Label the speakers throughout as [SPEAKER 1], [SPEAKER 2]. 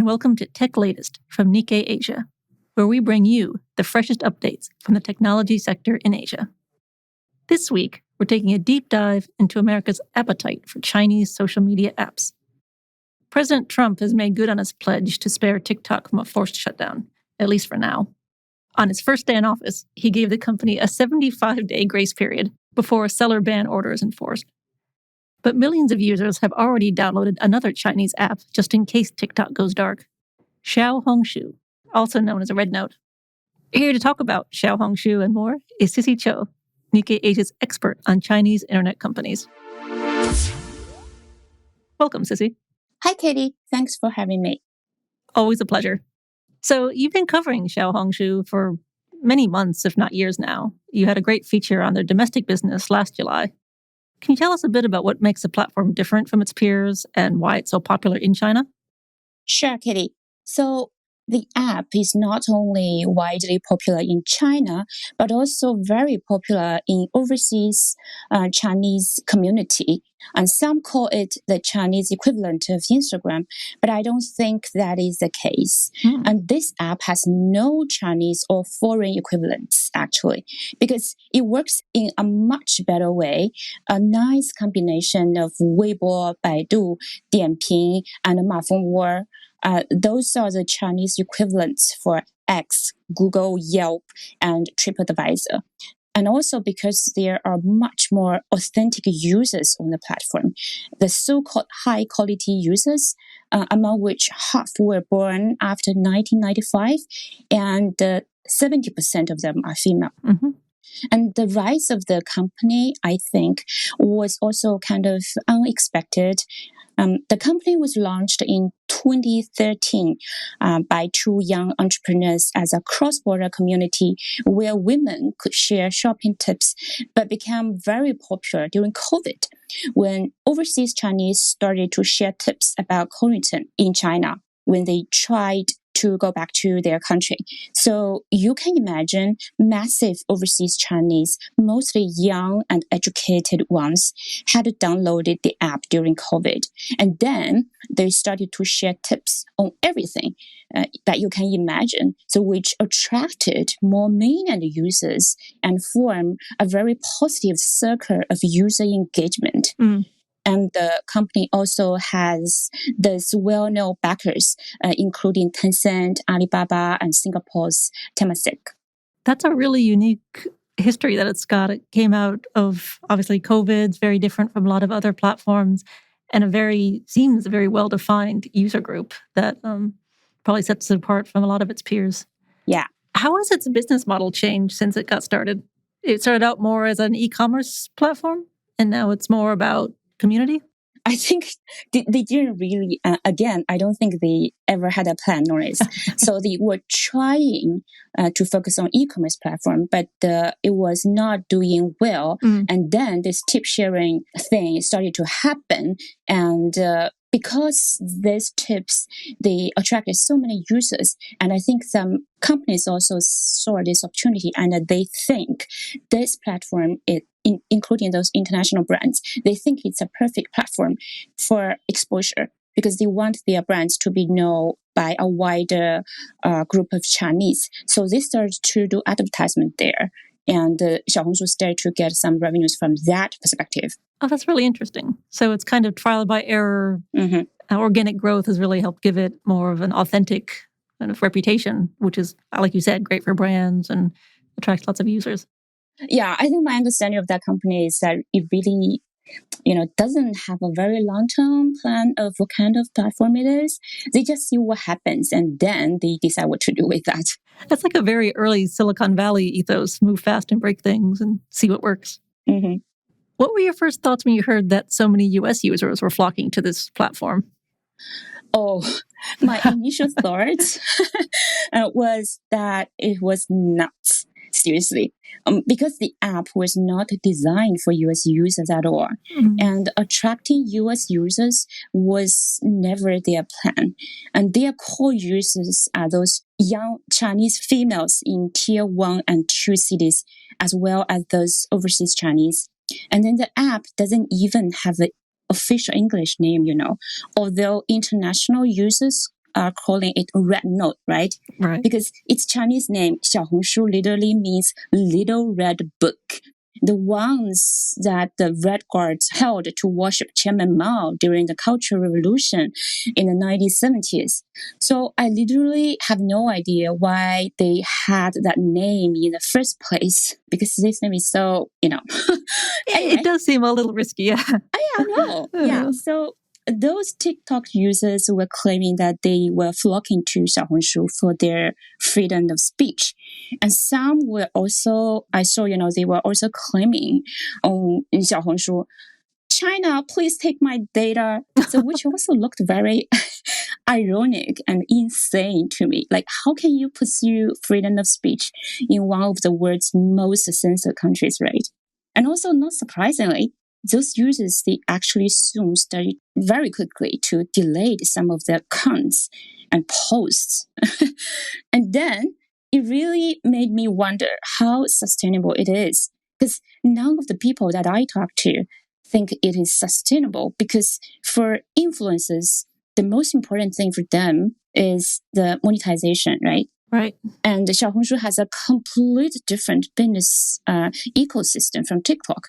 [SPEAKER 1] welcome to Tech Latest from Nikkei Asia, where we bring you the freshest updates from the technology sector in Asia. This week, we're taking a deep dive into America's appetite for Chinese social media apps. President Trump has made good on his pledge to spare TikTok from a forced shutdown, at least for now. On his first day in office, he gave the company a 75-day grace period before a seller ban order is enforced. But millions of users have already downloaded another Chinese app just in case TikTok goes dark. Xiaohongshu, also known as a RedNote. Here to talk about Xiaohongshu and more is Sissy Cho, Nikkei Asia's expert on Chinese internet companies. Welcome, Sissy.
[SPEAKER 2] Hi, Katey. Thanks for having me.
[SPEAKER 1] Always a pleasure. So you've been covering Xiaohongshu for many months, if not years now. You had a great feature on their domestic business last July. Can you tell us a bit about what makes the platform different from its peers and why it's so popular in China?
[SPEAKER 2] Sure, Katey. So the app is not only widely popular in China, but also very popular in overseas Chinese community. And some call it the Chinese equivalent of Instagram, but I don't think that is the case. And this app has no Chinese or foreign equivalents, actually, because it works in a much better way, a nice combination of Weibo, Baidu, Dianping, and Mafengwo. Those are the Chinese equivalents for X, Google, Yelp, and TripAdvisor. And also because there are much more authentic users on the platform, the so-called high-quality users, among which half were born after 1995, and 70% of them are female. And the rise of the company, I think, was also kind of unexpected. The company was launched in 2013 by two young entrepreneurs as a cross-border community where women could share shopping tips, but became very popular during COVID when overseas Chinese started to share tips about quarantine in China when they tried to go back to their country. So you can imagine massive overseas Chinese, mostly young and educated ones, had downloaded the app during COVID. And then they started to share tips on everything that you can imagine, so which attracted more mainland users and formed a very positive circle of user engagement. And the company also has these well-known backers, including Tencent, Alibaba, and Singapore's Temasek.
[SPEAKER 1] That's a really unique history that it's got. It came out of, obviously, COVID. It's very different from a lot of other platforms, and seems a very well-defined user group that probably sets it apart from a lot of its peers.
[SPEAKER 2] Yeah.
[SPEAKER 1] How has its business model changed since it got started? It started out more as an e-commerce platform, and now it's more about community?
[SPEAKER 2] I think they didn't really, again, I don't think they ever had a plan on this. So they were trying to focus on e-commerce platform, but it was not doing well. And then this tip sharing thing started to happen. And because these tips, they attracted so many users. And I think some companies also saw this opportunity and they think this platform, including those international brands, they think it's a perfect platform for exposure because they want their brands to be known by a wider group of Chinese. So they started to do advertisement there. And Xiaohongshu started to get some revenues from that perspective.
[SPEAKER 1] Oh, that's really interesting. So it's kind of trial by error. Organic growth has really helped give it more of an authentic kind of reputation, which is, like you said, great for brands and attracts lots of users.
[SPEAKER 2] Yeah, I think my understanding of that company is that it really, doesn't have a very long-term plan of what kind of platform it is. They just see what happens and then they decide what to do with that.
[SPEAKER 1] That's like a very early Silicon Valley ethos, move fast and break things and see what works. What were your first thoughts when you heard that so many US users were flocking to this platform?
[SPEAKER 2] Oh, my initial thoughts was that it was nuts. Seriously, because the app was not designed for US users at all. And attracting US users was never their plan. And their core users are those young Chinese females in tier 1 and 2 cities, as well as those overseas Chinese. And then the app doesn't even have an official English name, although international users are calling it RedNote, right?
[SPEAKER 1] Right.
[SPEAKER 2] Because its Chinese name, 小红书, literally means little red book. The ones that the Red Guards held to worship Chairman Mao during the Cultural Revolution in the 1970s. So I literally have no idea why they had that name in the first place, because this name is so, Anyway.
[SPEAKER 1] It does seem a little risky, yeah.
[SPEAKER 2] I know. Yeah. So those TikTok users were claiming that they were flocking to 小红书 for their freedom of speech. And some were also, I saw, they were also claiming on 小红书, China, please take my data. So which also looked very ironic and insane to me. Like, how can you pursue freedom of speech in one of the world's most censored countries, right? And also, not surprisingly, those users, they actually soon started very quickly to delete some of their accounts and posts. And then it really made me wonder how sustainable it is. Because none of the people that I talk to think it is sustainable, because for influencers, the most important thing for them is the monetization, right?
[SPEAKER 1] Right.
[SPEAKER 2] And 小红书 has a complete different business ecosystem from TikTok.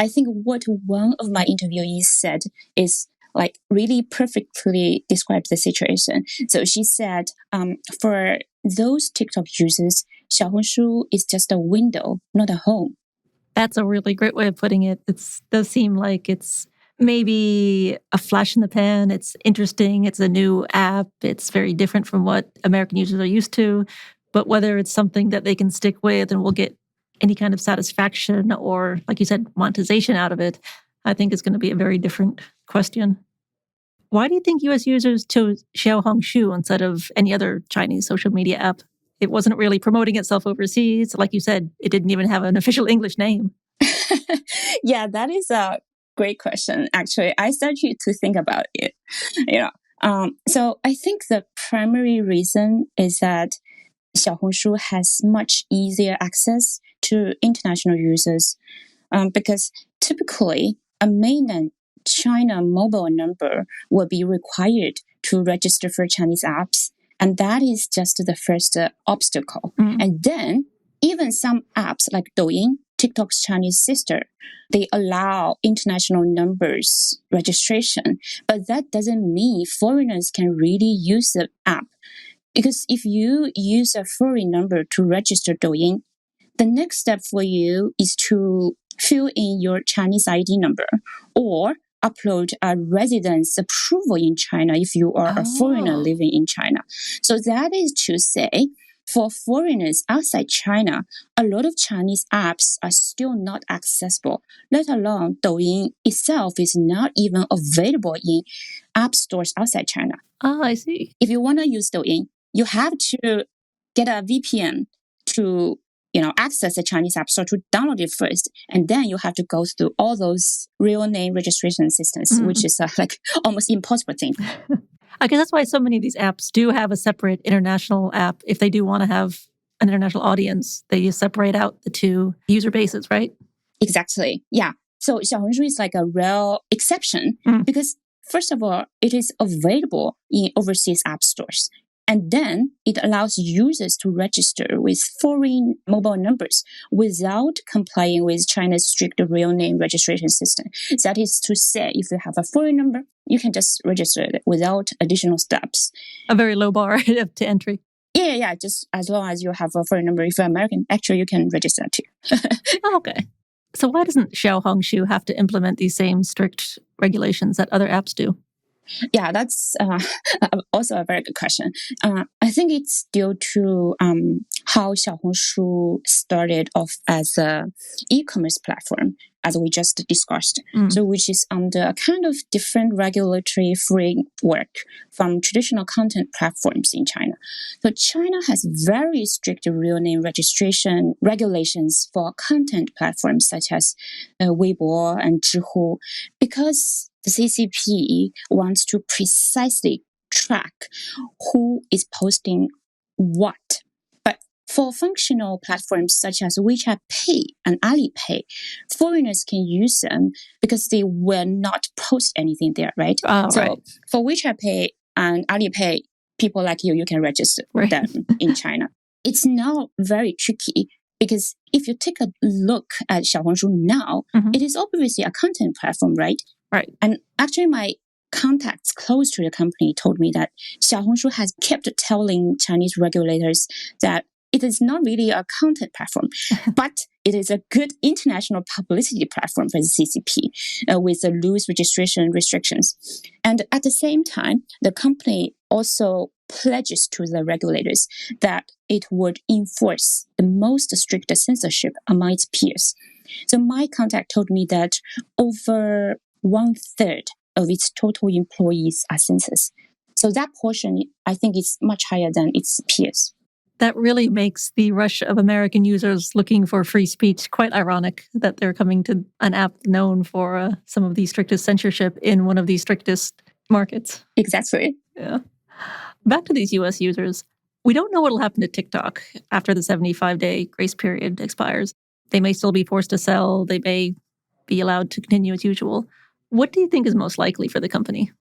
[SPEAKER 2] I think what one of my interviewees said is like really perfectly described the situation. So she said, for those TikTok users, 小红书 is just a window, not a home.
[SPEAKER 1] That's a really great way of putting it. It does seem like it's maybe a flash in the pan. It's interesting. It's a new app. It's very different from what American users are used to. But whether it's something that they can stick with and will get any kind of satisfaction or, like you said, monetization out of it, I think is going to be a very different question. Why do you think US users chose Xiaohongshu instead of any other Chinese social media app? It wasn't really promoting itself overseas. Like you said, it didn't even have an official English name.
[SPEAKER 2] Yeah, that is a great question. Actually, I started to think about it. So I think the primary reason is that 小红书 has much easier access to international users, because typically a mainland China mobile number will be required to register for Chinese apps. And that is just the first obstacle. And then even some apps like Douyin, TikTok's Chinese sister, they allow international numbers registration. But that doesn't mean foreigners can really use the app. Because if you use a foreign number to register Douyin, the next step for you is to fill in your Chinese ID number or upload a residence approval in China if you are a foreigner living in China. So that is to say, for foreigners outside China, a lot of Chinese apps are still not accessible, let alone Douyin itself is not even available in app stores outside China.
[SPEAKER 1] I see.
[SPEAKER 2] If you want to use Douyin, you have to get a VPN to access the Chinese app store, to download it first, and then you have to go through all those real name registration systems, which is like almost impossible thing.
[SPEAKER 1] I guess that's why so many of these apps do have a separate international app. If they do want to have an international audience, they separate out the two user bases, right?
[SPEAKER 2] Exactly. Yeah. So 小红书 is like a real exception because, first of all, it is available in overseas app stores. And then it allows users to register with foreign mobile numbers without complying with China's strict real name registration system. That is to say, if you have a foreign number, you can just register it without additional steps.
[SPEAKER 1] A very low bar to entry.
[SPEAKER 2] Yeah. Just as long as you have a foreign number. If you're American, actually, you can register that too.
[SPEAKER 1] Okay. So why doesn't Xiaohongshu have to implement these same strict regulations that other apps do?
[SPEAKER 2] Yeah, that's also a very good question. I think it's due to how 小红书 started off as an e-commerce platform, as we just discussed. So which is under a kind of different regulatory framework from traditional content platforms in China. So China has very strict real name registration regulations for content platforms such as Weibo and Zhihu, because the CCP wants to precisely track who is posting what. But for functional platforms such as WeChat Pay and Alipay, foreigners can use them because they will not post anything there, right?
[SPEAKER 1] Right.
[SPEAKER 2] For WeChat Pay and Alipay, people like you can register them in China. It's now very tricky because if you take a look at Xiaohongshu now, it is obviously a content platform, right?
[SPEAKER 1] Right.
[SPEAKER 2] And actually my contacts close to the company told me that Xiaohongshu has kept telling Chinese regulators that it is not really a content platform, but it is a good international publicity platform for the CCP with the loose registration restrictions. And at the same time, the company also pledges to the regulators that it would enforce the most strict censorship among its peers. So my contact told me that over 1/3 of its total employees are censored. So that portion, I think, is much higher than its peers.
[SPEAKER 1] That really makes the rush of American users looking for free speech quite ironic that they're coming to an app known for some of the strictest censorship in one of the strictest markets.
[SPEAKER 2] Exactly.
[SPEAKER 1] Yeah. Back to these US users. We don't know what will happen to TikTok after the 75-day grace period expires. They may still be forced to sell. They may be allowed to continue as usual. What do you think is most likely for the company?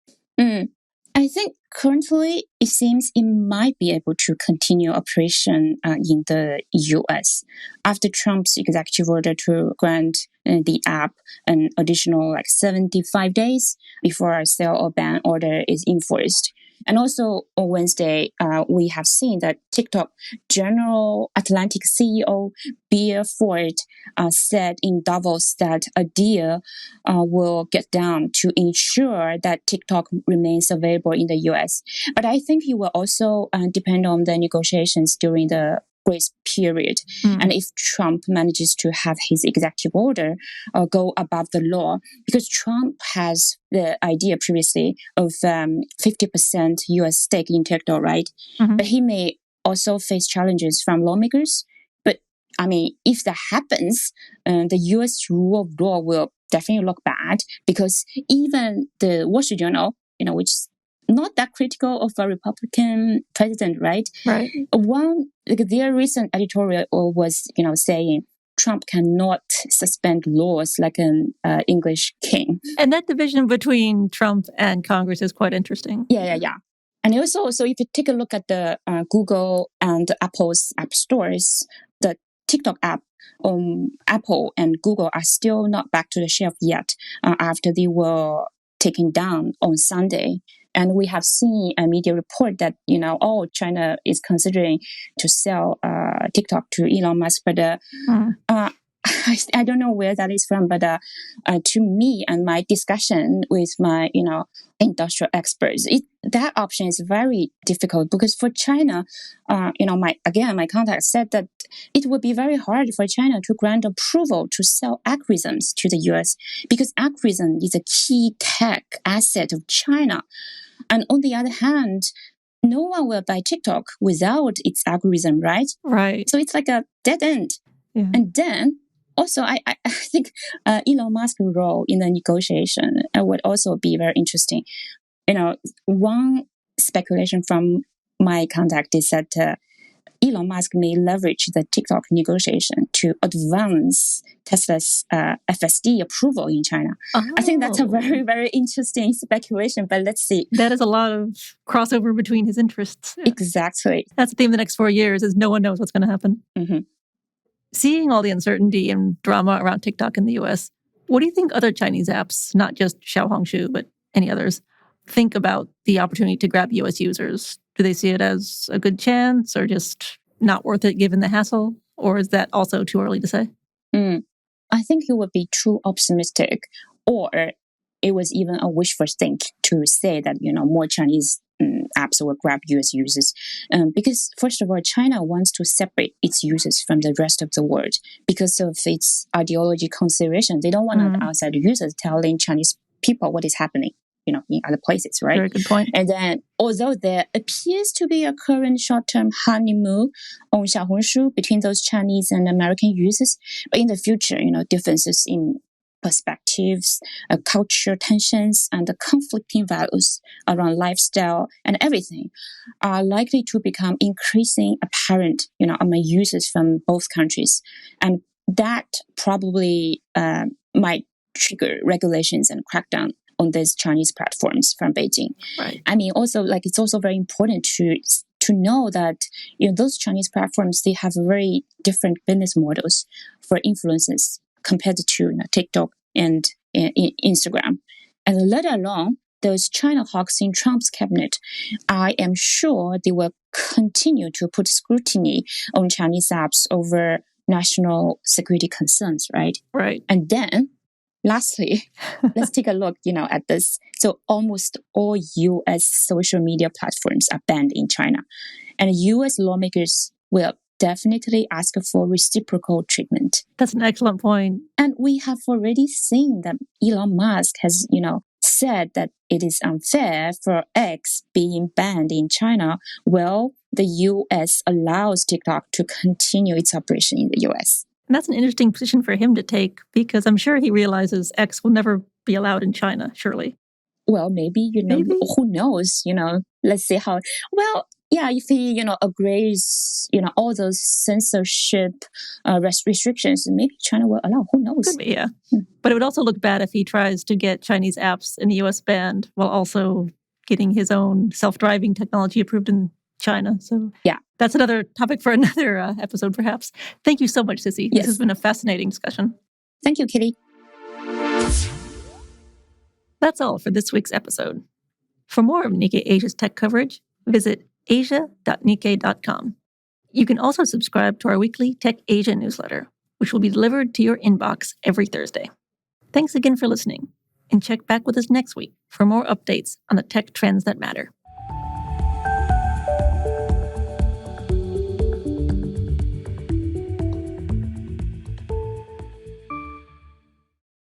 [SPEAKER 2] I think currently it seems it might be able to continue operation in the US after Trump's executive order to grant the app an additional 75 days before a sale or ban order is enforced. And also on Wednesday, we have seen that TikTok General Atlantic CEO Bear Ford said in Davos that a deal will get done to ensure that TikTok remains available in the US. But I think it will also depend on the negotiations during the grace period. And if Trump manages to have his executive order go above the law, because Trump has the idea previously of 50% US stake in TikTok, right? But he may also face challenges from lawmakers. But I mean, if that happens, the US rule of law will definitely look bad because even the Wall Street Journal, which is not that critical of a Republican president, right?
[SPEAKER 1] Right.
[SPEAKER 2] Their recent editorial was, saying Trump cannot suspend laws like an English king.
[SPEAKER 1] And that division between Trump and Congress is quite interesting.
[SPEAKER 2] Yeah. And also, so if you take a look at the Google and Apple's app stores, the TikTok app on Apple and Google are still not back to the shelf yet after they were taken down on Sunday. And we have seen a media report that, China is considering to sell TikTok to Elon Musk. But I don't know where that is from. But to me and my discussion with my, industrial experts, that option is very difficult because for China, my contact said that it would be very hard for China to grant approval to sell algorithms to the US because algorithm is a key tech asset of China. And on the other hand, no one will buy TikTok without its algorithm, right?
[SPEAKER 1] Right.
[SPEAKER 2] So it's like a dead end. Yeah. And then also, I think Elon Musk's role in the negotiation would also be very interesting. One speculation from my contact is that Elon Musk may leverage the TikTok negotiation to advance Tesla's FSD approval in China. I think that's a very, very interesting speculation, but let's see.
[SPEAKER 1] That is a lot of crossover between his interests. Yeah.
[SPEAKER 2] Exactly.
[SPEAKER 1] That's the theme of the next 4 years is no one knows what's going to happen. Seeing all the uncertainty and drama around TikTok in the US, what do you think other Chinese apps, not just Xiaohongshu, but any others, think about the opportunity to grab US users? Do they see it as a good chance or just not worth it given the hassle? Or is that also too early to say?
[SPEAKER 2] I think it would be too optimistic, or it was even a wishful think to say that, more Chinese apps will grab US users. Because first of all, China wants to separate its users from the rest of the world because of its ideology consideration. They don't want outside users telling Chinese people what is happening, in other places, right?
[SPEAKER 1] Very good point.
[SPEAKER 2] And then, although there appears to be a current short-term honeymoon on Xiaohongshu between those Chinese and American users, but in the future, differences in perspectives, cultural tensions, and the conflicting values around lifestyle and everything are likely to become increasingly apparent, among users from both countries. And that probably might trigger regulations and crackdown on these Chinese platforms from Beijing.
[SPEAKER 1] Right.
[SPEAKER 2] I mean, also, like, it's also very important to know that, you know, those Chinese platforms, they have very different business models for influencers compared to, you know, TikTok and Instagram. And let alone those China hawks in Trump's cabinet, I am sure they will continue to put scrutiny on Chinese apps over national security concerns, right?
[SPEAKER 1] Right.
[SPEAKER 2] And then, lastly, let's take a look, you know, at this. So almost all U.S. social media platforms are banned in China, and U.S. lawmakers will definitely ask for reciprocal treatment.
[SPEAKER 1] That's an excellent point.
[SPEAKER 2] And we have already seen that Elon Musk has, you know, said that it is unfair for X being banned in China. Well, the U.S. allows TikTok to continue its operation in the U.S.
[SPEAKER 1] And that's an interesting position for him to take, because I'm sure he realizes X will never be allowed in China, surely.
[SPEAKER 2] Well, maybe, you know, who knows, you know, let's see how, well, yeah, if he, you know, agrees, you know, all those censorship restrictions, maybe China will allow, who knows?
[SPEAKER 1] Could be, yeah. But it would also look bad if he tries to get Chinese apps in the US banned while also getting his own self-driving technology approved in China. So
[SPEAKER 2] yeah,
[SPEAKER 1] that's another topic for another episode, perhaps. Thank you so much, Sissy.
[SPEAKER 2] Yes.
[SPEAKER 1] This has been a fascinating discussion.
[SPEAKER 2] Thank you, Katey.
[SPEAKER 1] That's all for this week's episode. For more of Nikkei Asia's tech coverage, visit asia.nikkei.com. You can also subscribe to our weekly Tech Asia newsletter, which will be delivered to your inbox every Thursday. Thanks again for listening, and check back with us next week for more updates on the tech trends that matter.